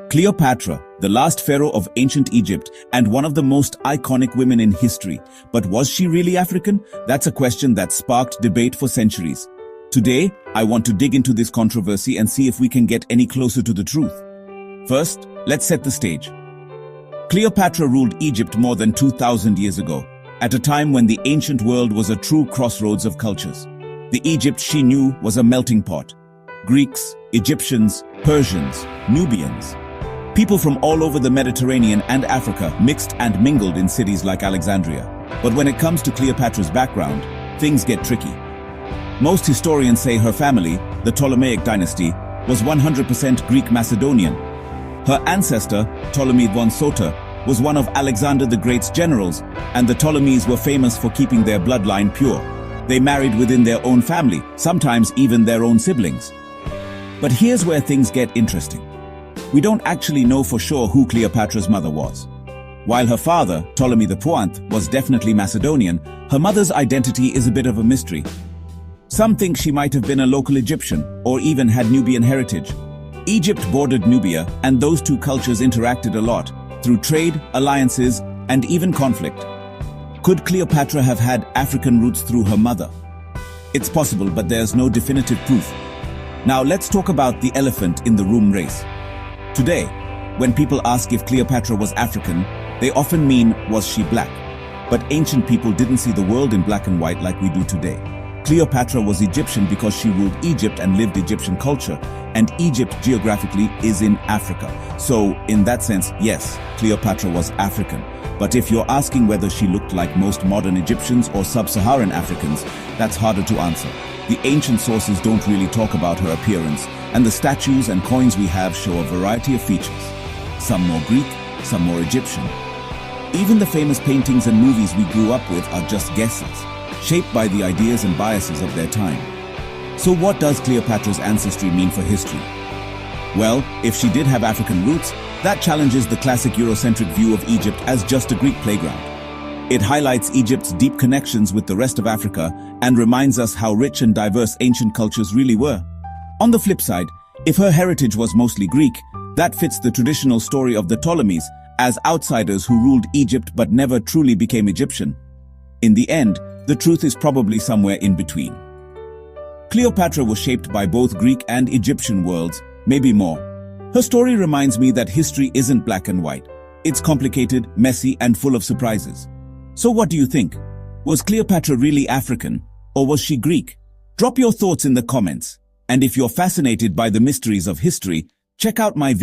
Cleopatra, the last pharaoh of ancient Egypt and one of the most iconic women in history. But was she really African? That's a question that sparked debate for centuries. Today, I want to dig into this controversy and see if we can get any closer to the truth. First, let's set the stage. Cleopatra ruled Egypt more than 2,000 years ago, at a time when the ancient world was a true crossroads of cultures. The Egypt she knew was a melting pot. Greeks, Egyptians, Persians, Nubians. People from all over the Mediterranean and Africa mixed and mingled in cities like Alexandria. But when it comes to Cleopatra's background, things get tricky. Most historians say her family, the Ptolemaic dynasty, was 100% Greek Macedonian. Her ancestor, Ptolemy I Soter, was one of Alexander the Great's generals, and the Ptolemies were famous for keeping their bloodline pure. They married within their own family, sometimes even their own siblings. But here's where things get interesting. We don't actually know for sure who Cleopatra's mother was. While her father, Ptolemy IV, was definitely Macedonian, her mother's identity is a bit of a mystery. Some think she might have been a local Egyptian, or even had Nubian heritage. Egypt bordered Nubia, and those two cultures interacted a lot, through trade, alliances, and even conflict. Could Cleopatra have had African roots through her mother? It's possible, but there's no definitive proof. Now let's talk about the elephant in the room race. Today, when people ask if Cleopatra was African, they often mean, was she black? But ancient people didn't see the world in black and white like we do today. Cleopatra was Egyptian because she ruled Egypt and lived Egyptian culture, and Egypt geographically is in Africa. So, in that sense, yes, Cleopatra was African. But if you're asking whether she looked like most modern Egyptians or sub-Saharan Africans, that's harder to answer. The ancient sources don't really talk about her appearance, and the statues and coins we have show a variety of features. Some more Greek, some more Egyptian. Even the famous paintings and movies we grew up with are just guesses, shaped by the ideas and biases of their time. So what does Cleopatra's ancestry mean for history? Well, if she did have African roots, that challenges the classic Eurocentric view of Egypt as just a Greek playground. It highlights Egypt's deep connections with the rest of Africa and reminds us how rich and diverse ancient cultures really were. On the flip side, if her heritage was mostly Greek, that fits the traditional story of the Ptolemies as outsiders who ruled Egypt but never truly became Egyptian. In the end, the truth is probably somewhere in between. Cleopatra was shaped by both Greek and Egyptian worlds, maybe more. Her story reminds me that history isn't black and white. It's complicated, messy, and full of surprises. So what do you think? Was Cleopatra really African, or was she Greek? Drop your thoughts in the comments. And if you're fascinated by the mysteries of history, check out my video